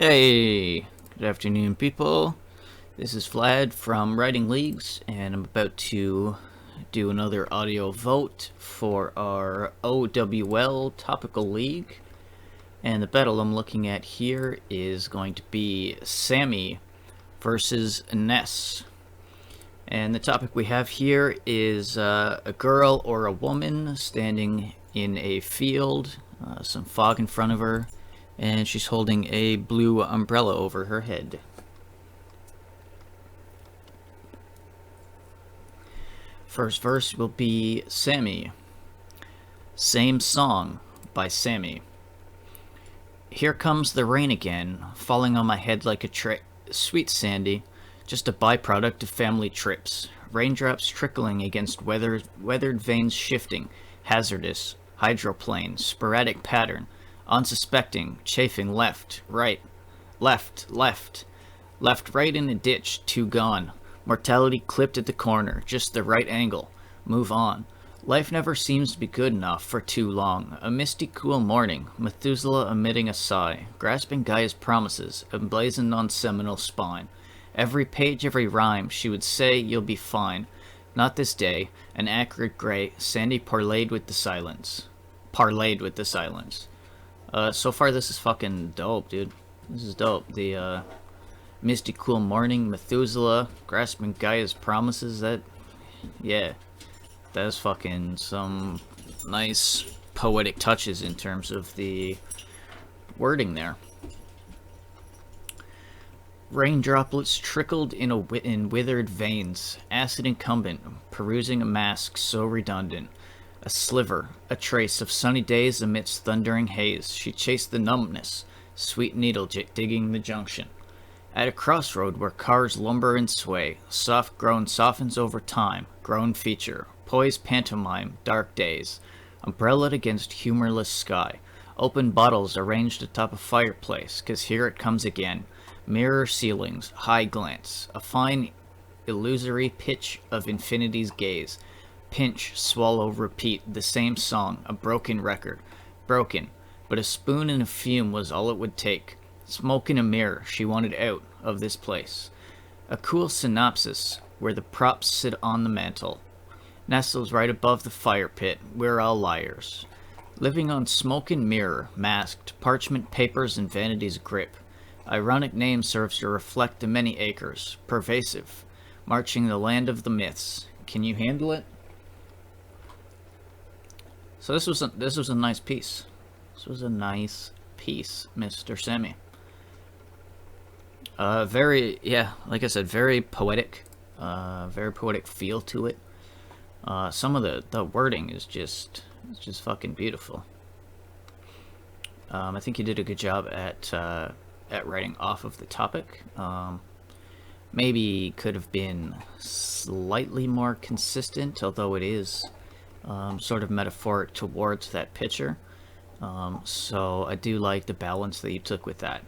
Hey, good afternoon, people. This is Vlad from Writing Leagues, and I'm about to do another audio vote for our O.W.L Topical League. And the battle I'm looking at here is going to be Sammy versus Ness. And the topic we have here is a girl or a woman standing in a field, some fog in front of her, and she's holding a blue umbrella over her head. First verse will be Sammy. Same song by Sammy. Here comes the rain again, falling on my head like a sweet Sandy, just a byproduct of family trips. Raindrops trickling against weathered veins shifting, hazardous, hydroplane, sporadic pattern, unsuspecting, chafing left, right, left, right in a ditch, two gone. Mortality clipped at the corner, just the right angle. Move on. Life never seems to be good enough for too long. A misty, cool morning, Methuselah emitting a sigh, grasping Gaia's promises, emblazoned on seminal spine. Every page, every rhyme, she would say, you'll be fine. Not this day, an acrid gray, sandy parlayed with the silence. So far this is fucking dope, dude. This is dope. The, misty cool morning, Methuselah, grasping Gaia's promises, yeah. That's fucking some nice poetic touches in terms of the wording there. Rain droplets trickled in withered veins, acid incumbent, perusing a mask so redundant. A sliver, a trace of sunny days amidst thundering haze. She chased the numbness, sweet needle digging the junction. At a crossroad where cars lumber and sway, soft groan softens over time, grown feature, poised pantomime, dark days. Umbrellaed against humorless sky, open bottles arranged atop a fireplace, 'cause here it comes again. Mirror ceilings, high glance, a fine illusory pitch of infinity's gaze. Pinch, swallow, repeat, the same song, a broken record. Broken, but a spoon and a fume was all it would take. Smoke in a mirror, she wanted out of this place. A cool synopsis, where the props sit on the mantel. Nestles right above the fire pit, we're all liars. Living on smoke and mirror, masked, parchment papers and vanity's grip. Ironic name serves to reflect the many acres, pervasive, marching the land of the myths. Can you handle it? So this was a nice piece. This was a nice piece, Mr. Sammy. Like I said, very poetic feel to it. Some of the wording is just fucking beautiful. I think you did a good job at writing off of the topic. Maybe could have been slightly more consistent, although it is sort of metaphoric towards that picture. So I do like the balance that you took with that.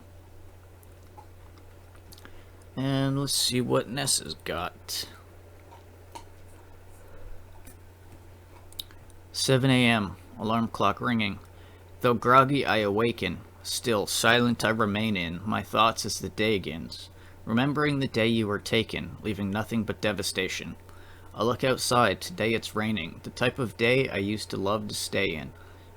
And let's see what Ness has got. 7 a.m. Alarm clock ringing. Though groggy, I awaken. Still, silent I remain in my thoughts as the day begins. Remembering the day you were taken, leaving nothing but devastation. I look outside, today it's raining. The type of day I used to love to stay in.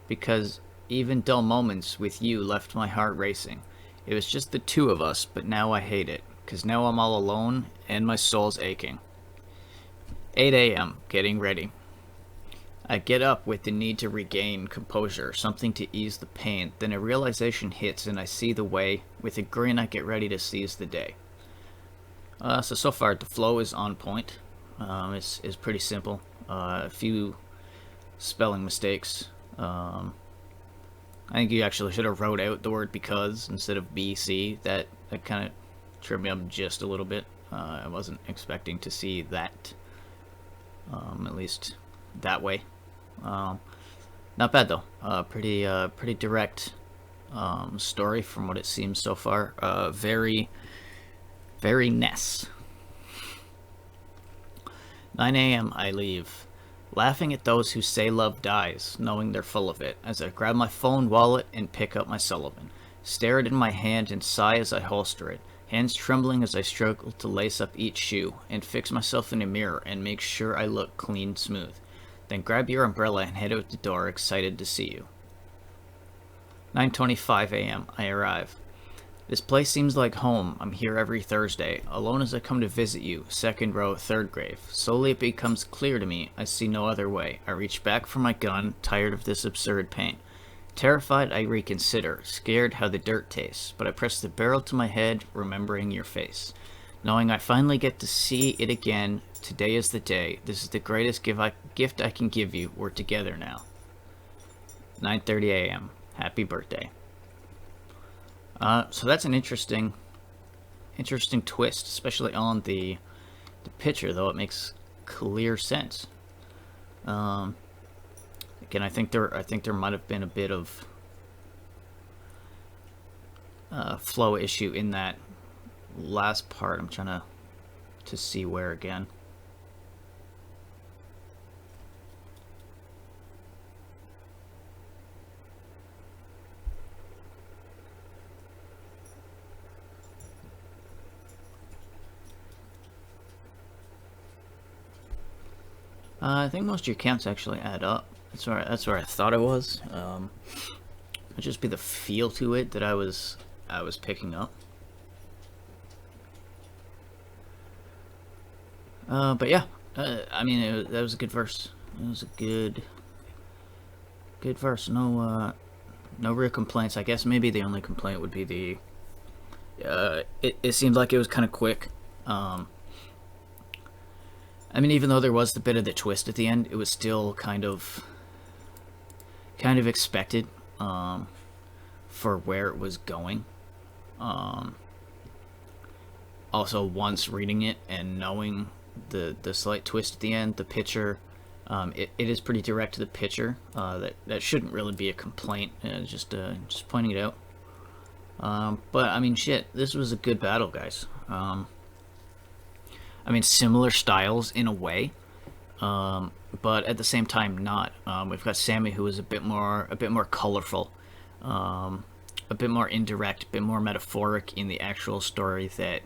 Because even dull moments with you left my heart racing. It was just the two of us, but now I hate it. 'Cause now I'm all alone, and my soul's aching. 8 a.m. Getting ready. I get up with the need to regain composure, something to ease the pain. Then a realization hits and I see the way. With a grin I get ready to seize the day. So far the flow is on point. It's pretty simple. A few spelling mistakes. I think you actually should have wrote out the word because instead of BC. That kind of tripped me up just a little bit. I wasn't expecting to see that. At least that way. Not bad though. Pretty direct story from what it seems so far. Very Ness. 9 a.m. I leave. laughing at those who say love dies, knowing they're full of it, as I grab my phone, wallet, and pick up my Sullivan. Stare it in my hand and sigh as I holster it, hands trembling as I struggle to lace up each shoe and fix myself in a mirror and make sure I look clean smooth. Then grab your umbrella and head out the door, excited to see you. 9:25 a.m. I arrive. This place seems like home. I'm here every Thursday, alone as I come to visit you, second row, third grave. Slowly it becomes clear to me I see no other way. I reach back for my gun, tired of this absurd pain. Terrified, I reconsider, scared how the dirt tastes, but I press the barrel to my head, remembering your face. Knowing I finally get to see it again, today is the day. This is the greatest gift I can give you. We're together now. 9:30 a.m. Happy birthday. So that's an interesting twist, especially on the picture, though it makes clear sense. Again, I think there might have been a bit of flow issue in that last part. I'm trying to see where again. I think most of your counts actually add up. That's where I thought it was. It'd just be the feel to it that I was picking up. But yeah, I mean that was a good verse. It was a good verse. No real complaints. I guess maybe the only complaint would be the it seemed like it was kind of quick. I mean, even though there was the bit of the twist at the end, it was still kind of expected for where it was going. Also, once reading it and knowing the slight twist at the end, the picture, it is pretty direct to the picture. That shouldn't really be a complaint. Just pointing it out. But I mean, shit, this was a good battle, guys. I mean, similar styles in a way, but at the same time not. We've got Sammy, who is a bit more colorful, a bit more indirect, a bit more metaphoric in the actual story that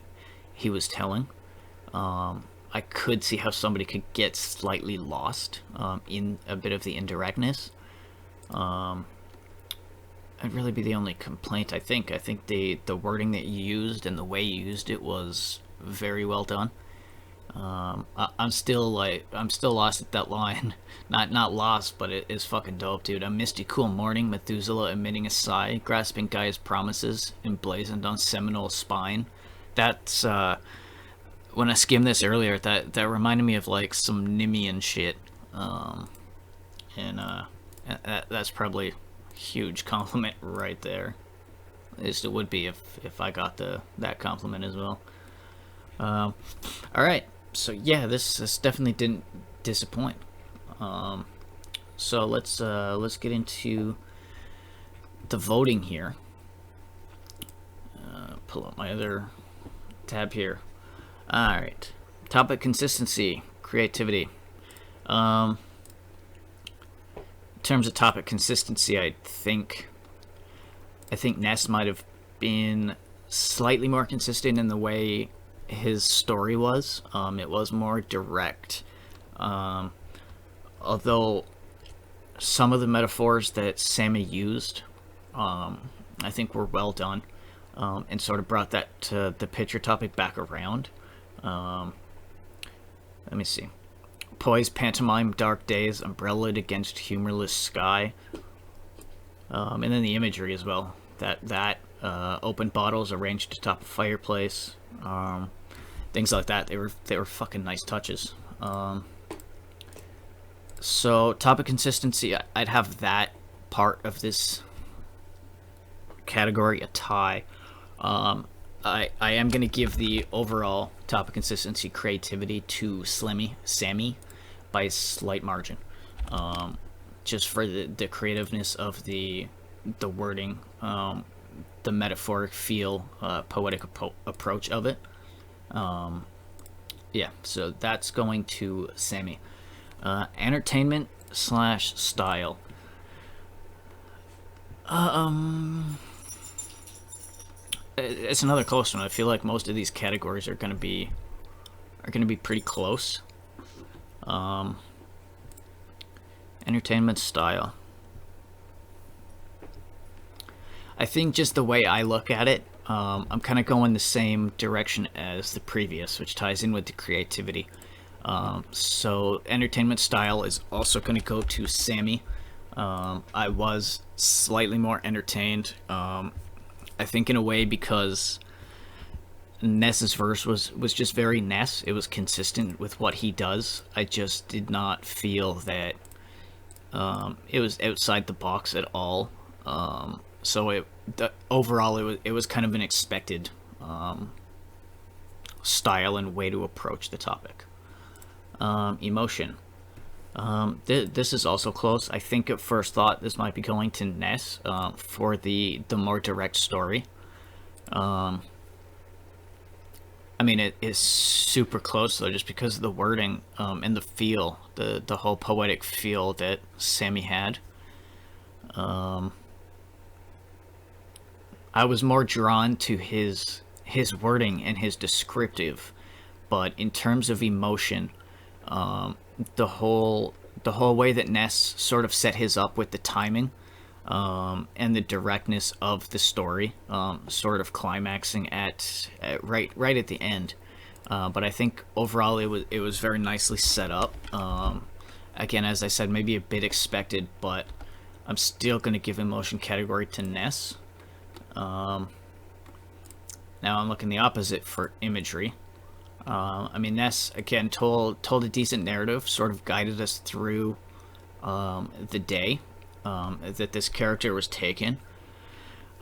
he was telling. I could see how somebody could get slightly lost in a bit of the indirectness. That'd really be the only complaint, I think. I think the wording that you used and the way you used it was very well done. I'm still lost at that line. Not lost, but it is fucking dope, dude. A misty cool morning, Methuselah emitting a sigh, grasping Gaia's promises, emblazoned on Seminole's spine. That's when I skimmed this earlier, that reminded me of like some Nimian shit. That's probably a huge compliment right there. At least it would be if I got that compliment as well. All right. So yeah, this definitely didn't disappoint. So let's get into the voting here. Pull up my other tab here. All right, topic: consistency, creativity. In terms of topic consistency, I think Ness might have been slightly more consistent in the way his story was. It was more direct, although some of the metaphors that Sammy used, I think were well done, and sort of brought that to the picture topic back around. Let me see. Poised pantomime dark days, umbrellaed against humorless sky, and then the imagery as well. That open bottles arranged atop a fireplace. Things like that. They were fucking nice touches. So topic consistency, I'd have that part of this category a tie. I am gonna give the overall topic consistency creativity to Sammy by a slight margin. Just for the creativeness of the wording, the metaphoric feel, poetic approach of it. Yeah, so that's going to Sammy. Entertainment / style. it's another close one. I feel like most of these categories are gonna be pretty close. Entertainment style. I think just the way I look at it, I'm kind of going the same direction as the previous, which ties in with the creativity. So entertainment style is also going to go to Sammy. I was slightly more entertained. I think in a way because Ness's verse was just very Ness. It was consistent with what he does. I just did not feel that it was outside the box at all. So overall it was kind of an expected style and way to approach the topic. Emotion. This is also close. I think at first thought this might be going to Ness for the more direct story. I mean, it is super close though, just because of the wording and the feel, the whole poetic feel that Sammy had. I was more drawn to his wording and his descriptive, but in terms of emotion, the whole way that Ness sort of set his up with the timing and the directness of the story, sort of climaxing at right at the end. But I think overall it was very nicely set up. Again, as I said, maybe a bit expected, but I'm still going to give emotion category to Ness. Now I'm looking the opposite for imagery. I mean, Ness again told a decent narrative, sort of guided us through the day that this character was taken.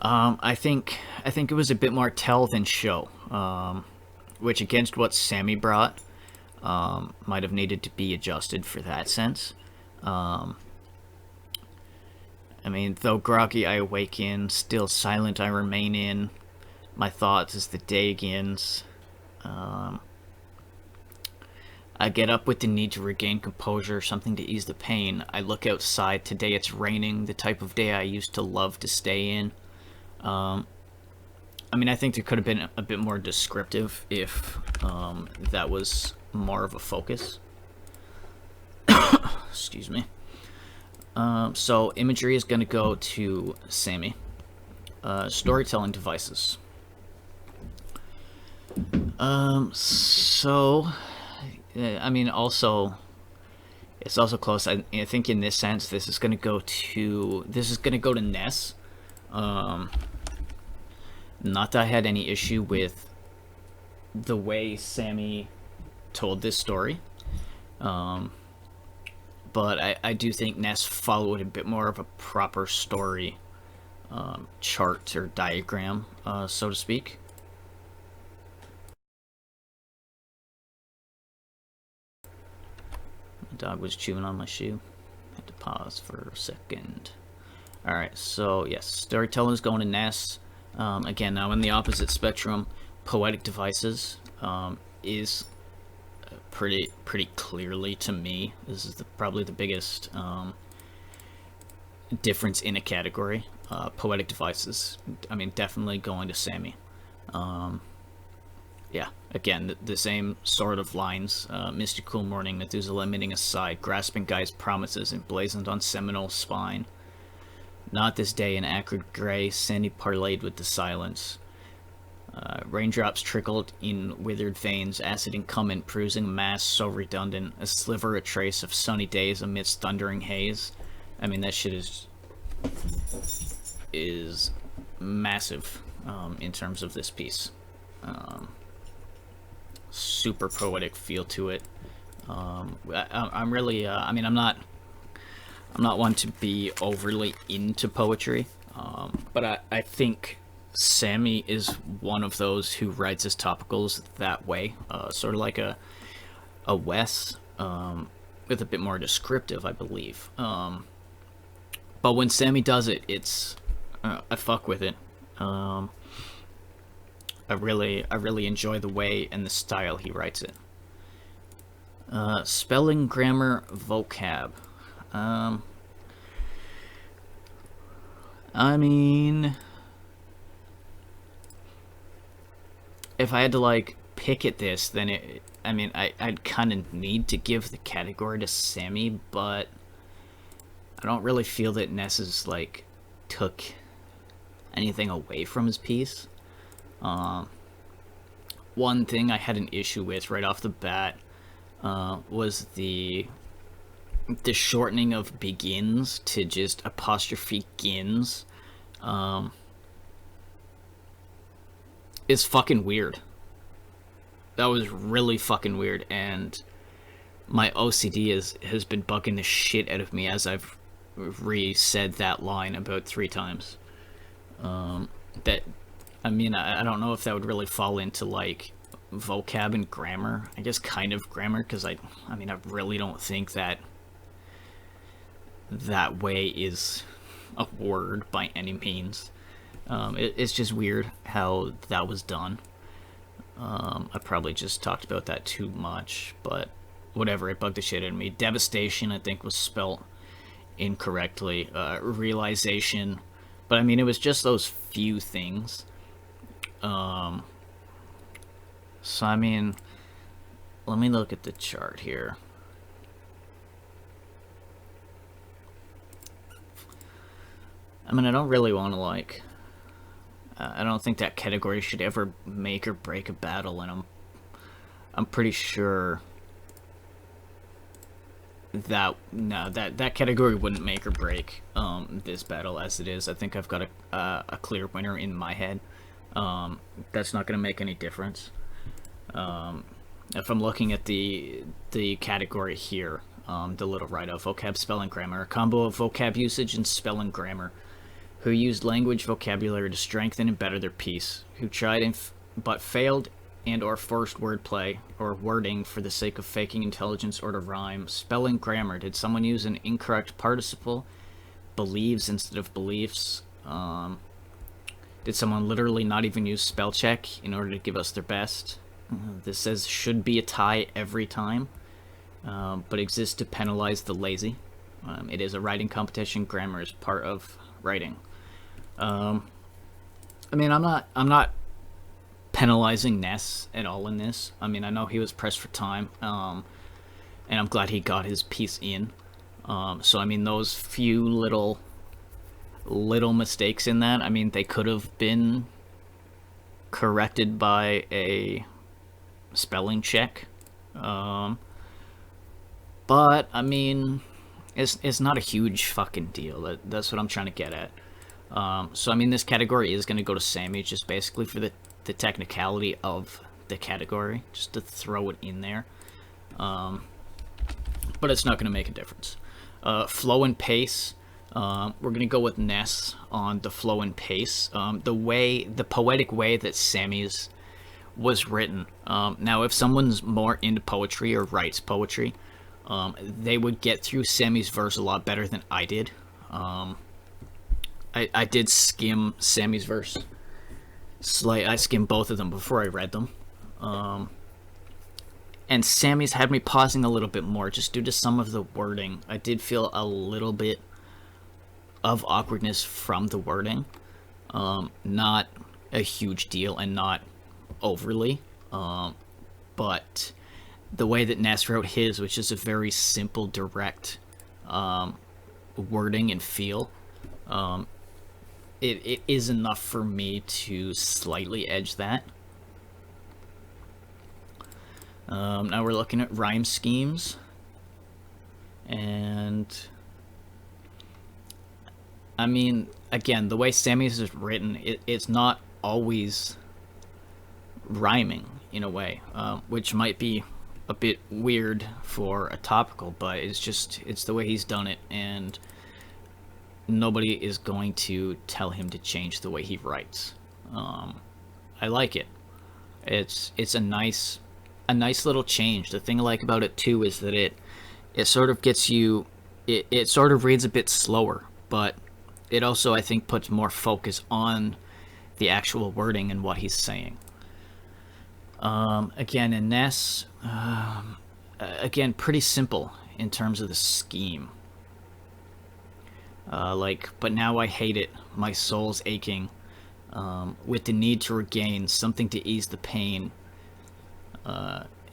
I think it was a bit more tell than show, which against what Sammy brought might have needed to be adjusted for that sense. I mean, though groggy I awaken, still silent I remain in my thoughts as the day begins. I get up with the need to regain composure, something to ease the pain. I look outside, today it's raining, the type of day I used to love to stay in. I mean, I think there could have been a bit more descriptive if that was more of a focus. Excuse me. So imagery is going to go to Sammy. Storytelling devices. So, I mean, also, it's also close. I think in this sense, this is going to go to Ness. Not that I had any issue with the way Sammy told this story. But I do think Ness followed a bit more of a proper story chart or diagram, so to speak. My dog was chewing on my shoe. Had to pause for a second. Alright, so yes, storytelling is going to Ness. Again, now in the opposite spectrum, poetic devices is pretty clearly to me. This is probably the biggest difference in a category. Poetic devices, I mean, definitely going to Sammy. Yeah, again, the same sort of lines. Misty cool morning, Methuselah emitting a sigh, grasping guy's promises emblazoned on Seminole's spine. Not this day in acrid gray, Sandy parlayed with the silence. Raindrops trickled in withered veins, acid incumbent, bruising mass so redundant, a sliver a trace of sunny days amidst thundering haze. I mean, that shit is massive in terms of this piece. Super poetic feel to it. I'm really, I mean, I'm not one to be overly into poetry, but I think Sammy is one of those who writes his topicals that way, sort of like a Wes, with a bit more descriptive, I believe. But when Sammy does it, it's I fuck with it. I really enjoy the way and the style he writes it. Spelling, grammar, vocab. I mean, if I had to like pick at this, then I mean, I'd kind of need to give the category to Sammy, but I don't really feel that Ness is like took anything away from his piece. One thing I had an issue with right off the bat was the shortening of begins to just apostrophe gins. Is fucking weird. That was really fucking weird, and my OCD has been bugging the shit out of me as I've re-said that line about 3 times. That, I mean, I don't know if that would really fall into like vocab and grammar. I guess kind of grammar, because I mean, I really don't think that way is a word by any means. It's just weird how that was done. I probably just talked about that too much, but whatever, it bugged the shit out of me. Devastation, I think, was spelt incorrectly. Realization, but I mean, it was just those few things. So I mean, let me look at the chart here. I mean, I don't really want to like... I don't think that category should ever make or break a battle, and I'm pretty sure that that category wouldn't make or break this battle as it is. I think I've got a clear winner in my head. That's not going to make any difference. If I'm looking at the category here, the little write-off, vocab, spelling, grammar, a combo of vocab usage and spelling grammar, who used language vocabulary to strengthen and better their piece, who tried but failed and or forced wordplay or wording for the sake of faking intelligence or to rhyme, spelling, grammar, did someone use an incorrect participle, believes instead of beliefs, did someone literally not even use spell check in order to give us their best? This says should be a tie every time, but exists to penalize the lazy. It is a writing competition. Grammar is part of writing. I mean, I'm not penalizing Ness at all in this. I mean, I know he was pressed for time, and I'm glad he got his piece in. So I mean, those few little mistakes in that, I mean, they could have been corrected by a spelling check. But I mean, it's not a huge fucking deal. That's what I'm trying to get at. So I mean, this category is going to go to Sammy, just basically for the technicality of the category, just to throw it in there. But it's not going to make a difference. Flow and pace. We're going to go with Ness on the flow and pace. The poetic way that Sammy's was written. Now, if someone's more into poetry or writes poetry, they would get through Sammy's verse a lot better than I did. I did skim Sammy's verse. I skimmed both of them before I read them. And Sammy's had me pausing a little bit more just due to some of the wording. I did feel a little bit of awkwardness from the wording. Not a huge deal and not overly. But the way that Ness wrote his, which is a very simple, direct wording and feel, it is enough for me to slightly edge that. Now we're looking at rhyme schemes, and I mean, again, the way Sammy's is written, it's not always rhyming in a way, which might be a bit weird for a topical, but it's the way he's done it, and nobody is going to tell him to change the way he writes. I like it. It's a nice little change. The thing I like about it too is that it sort of gets you, it sort of reads a bit slower, but it also, I think, puts more focus on the actual wording and what he's saying. Again, in Ness, again, pretty simple in terms of the scheme. But now I hate it. My soul's aching. with the need to regain something to ease the pain.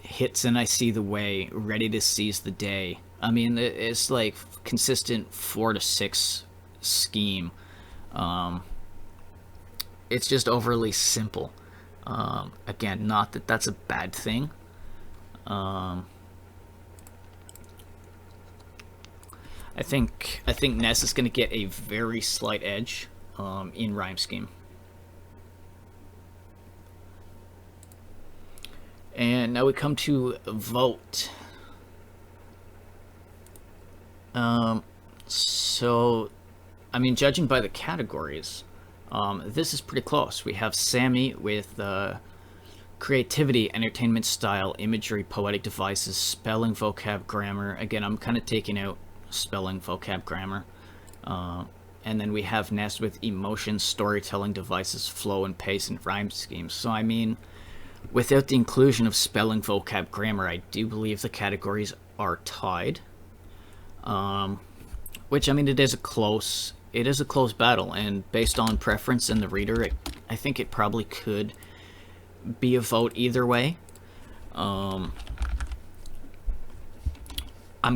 Hits and I see the way, ready to seize the day. I mean, it's like consistent 4 to 6 scheme. It's just overly simple. Again, not that that's a bad thing. I think Ness is going to get a very slight edge in rhyme scheme. And now we come to vote. So, I mean, judging by the categories, this is pretty close. We have Sammy with creativity, entertainment style, imagery, poetic devices, spelling, vocab, grammar. Again, I'm kind of taking out spelling, vocab, grammar. And then we have Ness with emotion, storytelling, devices, flow and pace, and rhyme schemes. So, I mean, without the inclusion of spelling, vocab, grammar, I do believe the categories are tied. Which, I mean, it is a close battle, and based on preference and the reader, I think it probably could be a vote either way. I'm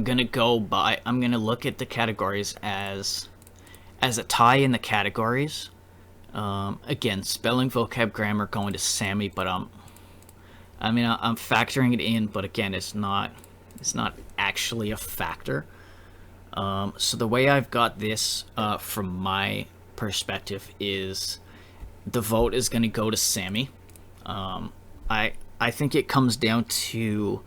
gonna look at the categories as a tie in the categories. Again, spelling, vocab, grammar going to Sammy, but I'm factoring it in, but again, it's not actually a factor. So the way I've got this from my perspective is the vote is going to go to Sammy. I think it comes down to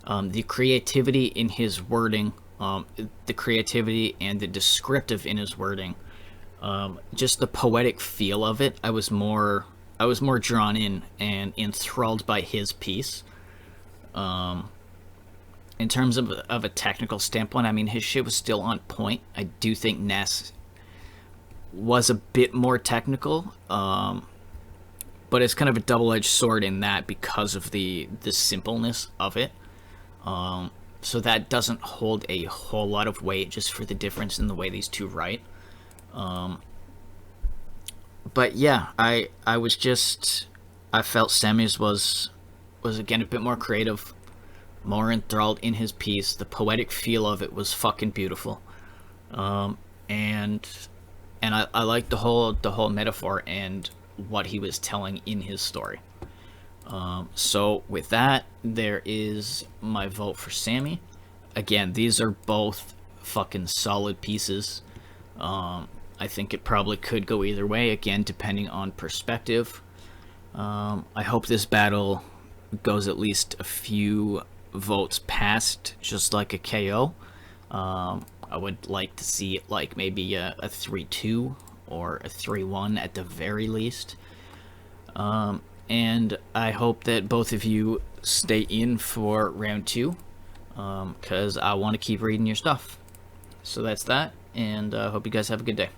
the creativity in his wording, the creativity and the descriptive in his wording, just the poetic feel of it. I was more drawn in and enthralled by his piece. In terms of a technical standpoint, I mean, his shit was still on point. I do think Ness was a bit more technical, but it's kind of a double-edged sword in that because of the simpleness of it. So that doesn't hold a whole lot of weight just for the difference in the way these two write. But yeah, I felt Sammy's was again a bit more creative, more enthralled in his piece. The poetic feel of it was fucking beautiful. And I like the whole metaphor and what he was telling in his story. So with that, there is my vote for Sammy. Again, these are both fucking solid pieces. I think it probably could go either way, again, depending on perspective. I hope this battle goes at least a few votes past just like a KO. I would like to see it like maybe a 3-2 or a 3-1 at the very least. And I hope that both of you stay in for round 2, because I want to keep reading your stuff. So that's that, and I hope you guys have a good day.